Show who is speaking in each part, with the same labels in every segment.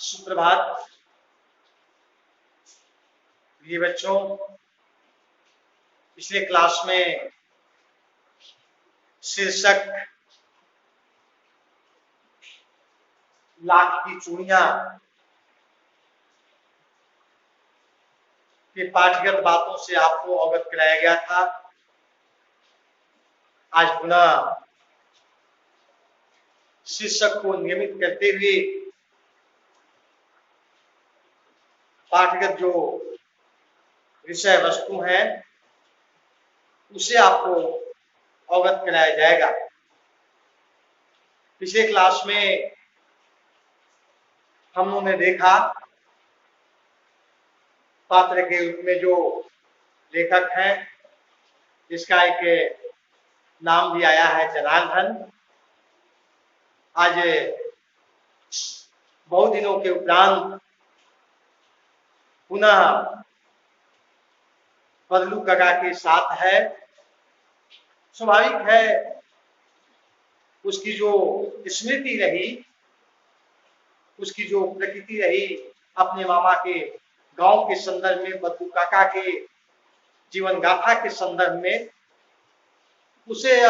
Speaker 1: सुप्रभात प्रिय बच्चों। पिछले क्लास में शीर्षक लाख की चूड़ियां के पाठगत बातों से आपको अवगत कराया गया था। आज पुनः शीर्षक को नियमित करते हुए पाठगत जो विषय वस्तु है उसे आपको अवगत कराया जाएगा। पिछले क्लास में हम लोगों ने देखा पात्र के रूप में जो लेखक हैं जिसका एक नाम भी आया है जनार्दन। आज बहुत दिनों के उपरांत पुनः बदलू काका के साथ है। स्वाभाविक है उसकी जो स्मृति रही, उसकी जो प्रकृति रही, अपने मामा के गांव के संदर्भ में, बदलू काका के जीवन गाथा के संदर्भ में उसे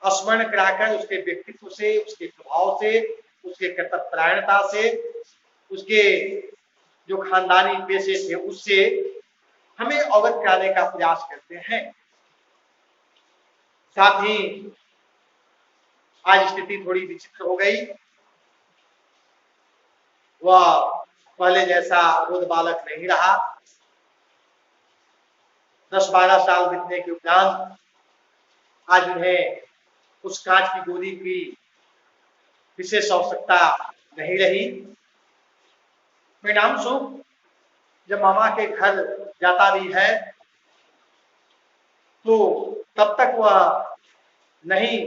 Speaker 1: स्मरण कराकर उसके व्यक्तित्व से, उसके प्रभाव से, उसके कर्तव्यपरायणता से, उसके जो खानदानी पेशे थे उससे हमें अवगत कराने का प्रयास करते हैं। साथ ही आज स्थिति थोड़ी विचित्र हो गई। वह पहले जैसा वृद्ध बालक नहीं रहा। 10-12 साल बीतने के उपरांत आज उन्हें उस कांच की गोली की विशेष आवश्यकता नहीं रही। परिणाम स्वरूप जब मामा के घर जाता भी है तो तब तक वह नहीं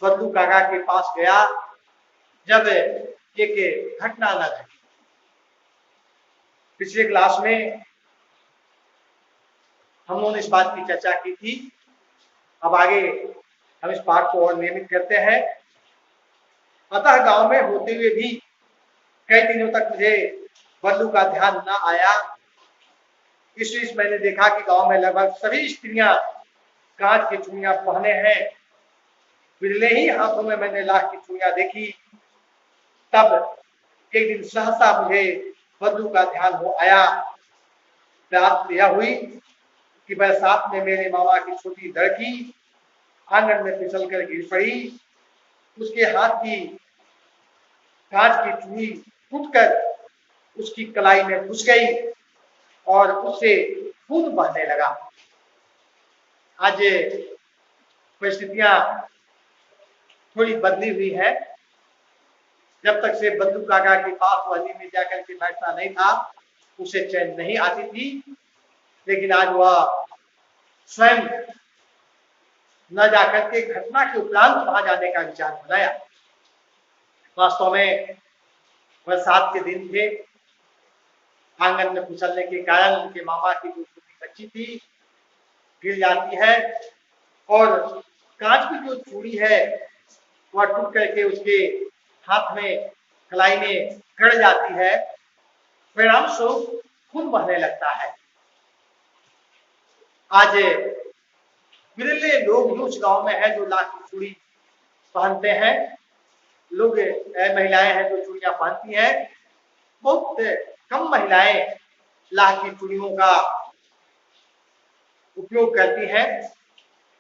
Speaker 1: बदलू काका के पास गया जब एक घटना न घटी। पिछले क्लास में हम लोगों ने इस बात की चर्चा की थी। अब आगे हम इस पाठ को और नियमित करते हैं। अतः गांव में होते हुए भी कई दिनों तक मुझे बदलू का ध्यान न आया। इसलिए मैंने देखा कि गांव में लगभग सभी स्त्रियां कांच की चूड़ियां पहने हैं। बिरले ही हाथों में मैंने लाख की चूड़ियां देखी। तब एक दिन सहसा मुझे बदलू का ध्यान हो आया। बात यह हुई कि बरसात में मेरे मामा की छोटी लड़की आंगन में फिसल कर गिर पड़ी। उसके हाथ की कांच की चूड़ी टूटकर उसकी कलाई में घुस गई और उससे खून बहने लगा। आज परिस्थितियां थोड़ी बदली हुई है। जब तक से बदलू काका के पास वाली में जाकर के बैठना नहीं था उसे चैन नहीं आती थी, लेकिन आज वह स्वयं न जाकर के घटना के उपरांत वहां जाने का विचार बनाया। वास्तव में बरसात के दिन थे। आंगन में फिसलने के कारण उनके मामा की जो छोटी बच्ची थी गिर जाती है और कांच की जो चूड़ी है वह टूट करके उसके हाथ में, कलाई में गड़ जाती है। परिणाम स्वरूप खून बहने लगता है। आज बिरले लोग ही उस गांव में है जो लाख की चूड़ी पहनते हैं। लोग महिलाएं हैं जो चूड़ियां पहनती हैं। बहुत कम महिलाएं लाख की चूड़ियों का उपयोग करती हैं।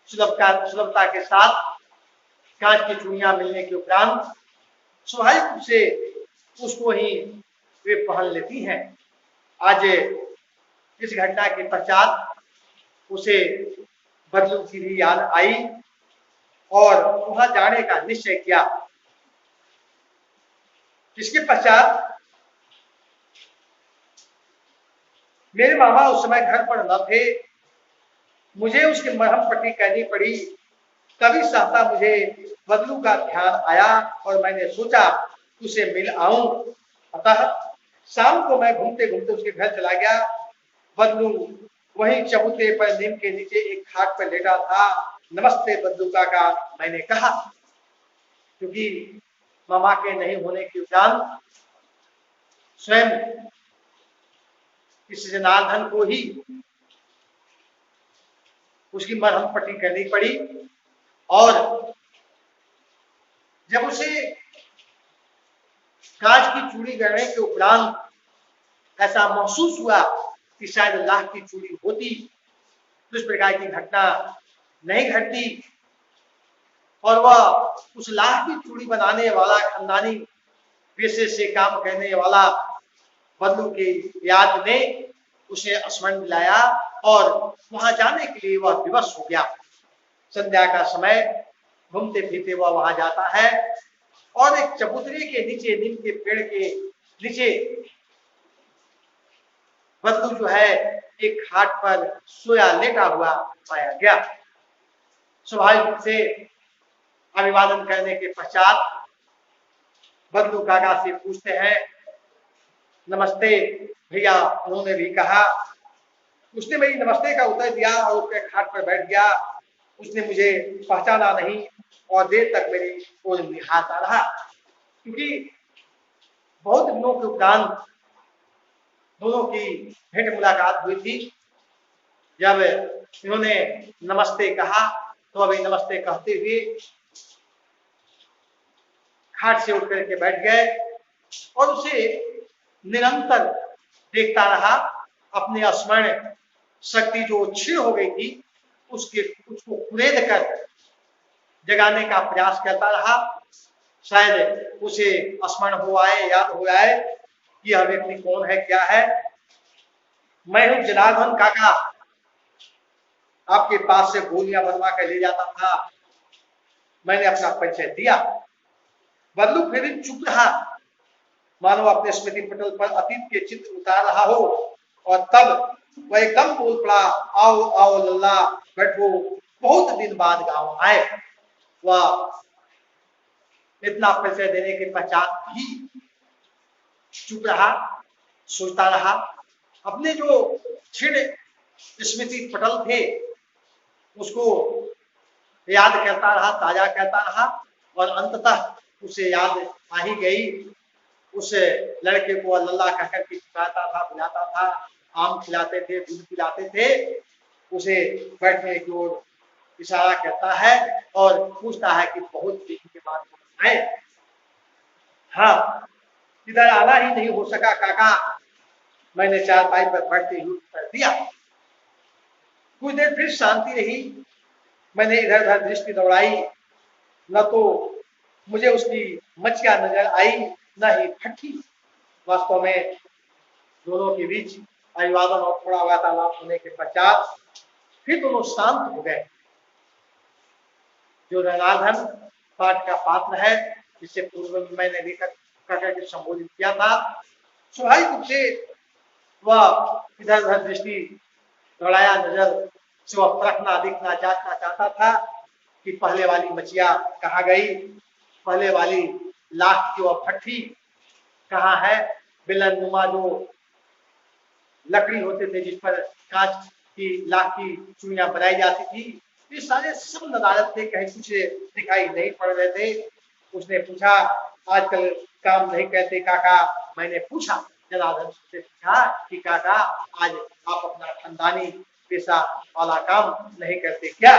Speaker 1: सुलभता के साथ कांच की चूड़ियां मिलने के उपरांत स्वाभाविक रूप से उसको ही वे पहन लेती हैं। आज इस घटना के पश्चात उसे बदलू की भी याद आई और वहां जाने का निश्चय किया। इसके पश्चात मेरे मामा उस समय घर पर न थे। मुझे उसकी मरहम पट्टी करनी पड़ी। तभी सहसा मुझे बदलू का ध्यान आया और मैंने सोचा उसे मिल आऊं। अतः शाम को मैं घूमते घूमते उसके घर चला गया। बदलू वहीं चबूतरे पर नीम के नीचे एक खाट पर लेटा था। नमस्ते बदलू काका, मैंने कहा, क्योंकि मामा के नहीं होने के उपरांत स्वयं इस जनार्दन को ही उसकी मरहम पट्टी करनी पड़ी। और जब उसे कांच की चूड़ी गढ़ने के उपरांत ऐसा महसूस हुआ कि शायद लाख की चूड़ी होती तो इस प्रकार की घटना नहीं घटती, और वह उस लाख की चूड़ी बनाने वाला खानदानी पेशे से काम करने वाला बदलू की याद ने उसे स्मरण दिलाया और वहां जाने के लिए वह विवश हो गया। संध्या का समय घूमते फिरते वह वहां जाता है और एक चबूतरे के नीचे, नीम के पेड़ के नीचे बदलू जो है एक खाट पर सोया लेटा हुआ पाया गया। स्वाभाविक रूप से अभिवादन करने के पश्चात बदलू काका से पूछते हैं, नमस्ते भैया। उन्होंने भी कहा। उसने मेरी नमस्ते का उत्तर दिया और उसके खाट पर बैठ गया। उसने मुझे पहचाना नहीं और देर तक मेरी ओर निहारता रहा, क्योंकि बहुत दिनों के उपरांत दोनों की भेंट मुलाकात हुई थी। जब इन्होंने नमस्ते कहा तो अभी नमस्ते कहते हुए खाट से उठ करके बैठ गए और उसे निरंतर देखता रहा। अपने स्मरण शक्ति जो क्षीण हो गई थी उसको कुरेद कर जगाने का प्रयास करता रहा। शायद उसे स्मरण हो आए, याद हो आए कि यह व्यक्ति कौन है, क्या है। मैं हूं जनार्दन काका, आपके पास से गोलियां बनवा कर ले जाता था। मैंने अपना परिचय दिया। बदलू फिर चुप रहा, मानो अपने स्मृति पटल पर अतीत के चित्र उतार रहा हो, और तब वह एकदम बोल पड़ा, आओ आओ लल्ला बैठो, बहुत दिन बाद गांव आए। वह इतना परिचय देने के पश्चात भी चुप रहा, सोचता रहा। अपने जो क्षीण स्मृति पटल थे उसको याद करता रहा, ताजा करता रहा, और अंततः उसे याद आ ही गई। उस लड़के को लल्ला कहकर के पुकारता था, बुलाता था, आम खिलाते थे, दूध पिलाते थे। उसे बैठने की ओर इशारा करता है और पूछता है कि बहुत दिन के बाद आए। हाँ, इधर आना ही नहीं हो सका काका, मैंने चारपाई पर पड़ते हुए कर दिया। कुछ देर फिर शांति रही। मैंने इधर उधर दृष्टि दौड़ाई, न तो मुझे उसकी मच्छिया नजर आई, न ही फटी। वास्तव में दोनों के बीच अभिवादन और थोड़ा वार्तालाप होने के पश्चात फिर दोनों शांत हो गए। जो जनार्दन पाठ का पात्र है, जिसे पूर्व में मैंने लेखक के संबोधित किया था, स्वाभाविक रूप से वह इधर उधर दृष्टि दौड़ाया, नजर से वह परखना, दिखना, जांचना चाहता था कि पहले वाली मचिया कहाँ गई, पहले वाली लाख की वह फट्टी कहाँ है, बिलन नुमा जो लकड़ी होते थे जिस पर कांच की लाख की चूड़ियां बनाई जाती थी, ये सारे सब नदारत थे, कहीं कुछ दिखाई नहीं पड़ रहे थे। उसने पूछा, आजकल काम नहीं करते काका? मैंने पूछा, जनार्दन से पूछा कि काका आज आप अपना खानदानी पेशा वाला काम नहीं करते क्या?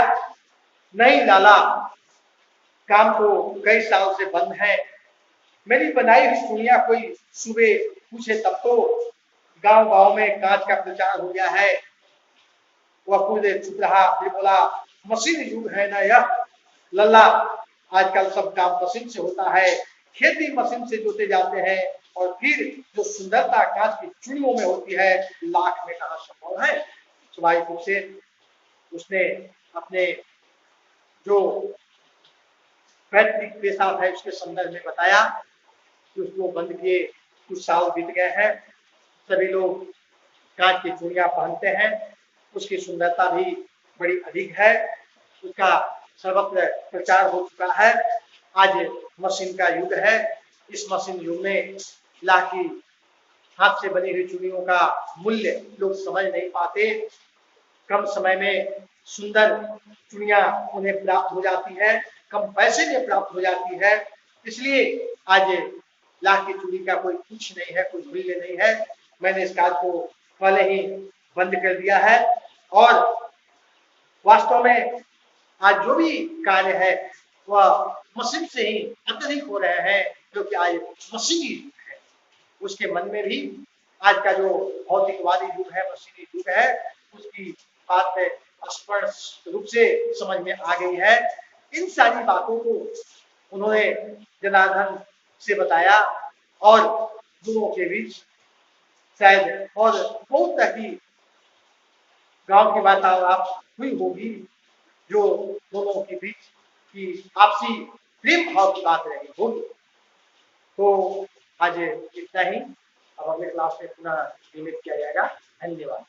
Speaker 1: नहीं लाला, काम तो कई साल से बंद है। मेरी बनाई हुई चूड़ियां कोई सुबह पूछे तब तो गांव गांव में कांच का प्रचार हो गया है। वह खुद चुप रहा, फिर बोला, मशीन युग है ना यह लल्ला, आजकल सब काम मशीन से होता है, खेती मशीन से जोते जाते हैं, और फिर जो सुंदरता कांच की चूड़ियों में होती है, लाख में कहाँ संभव है। स्वाभाविक रूप से उसने अपने जो पैतृक पेशा है उसके संदर्भ में बताया कि उसको बंद किए कुछ साल बीत गए हैं, सभी लोग कांच की चूड़ियां पहनते हैं, उसकी सुंदरता भी बड़ी अधिक है, उसका सर्वत्र प्रचार हो चुका है। आज मशीन का युग है, इस मशीन युग में लाख की हाथ से बनी हुई चूड़ियों का मूल्य लोग समझ नहीं पाते। कम समय में सुंदर चूड़ियां उन्हें प्राप्त हो जाती है, कम पैसे में प्राप्त हो जाती है, इसलिए आज लाख की चूड़ी का कोई कुछ नहीं है, कोई मूल्य नहीं है। मैंने इस कार्य को पहले ही बंद कर दिया है और वास्तव में आज जो भी कार्य है वह मशीन से ही अत्यधिक हो रहे हैं, क्योंकि आज मशीनी युग है। उसके मन में भी आज का जो भौतिकवादी युग है, मशीनी युग है, उसकी बात स्पष्ट रूप से समझ में आ गई है। इन सारी बातों को उन्होंने जनार्दन से बताया और दोनों के बीच शायद और बहुत ही गांव की वार्तालाप हुई होगी, जो दोनों के बीच की आपसी प्रेम भाव की बात रही होगी। तो आज इतना ही। अब अगले क्लास में पुनः नियमित किया जाएगा। धन्यवाद।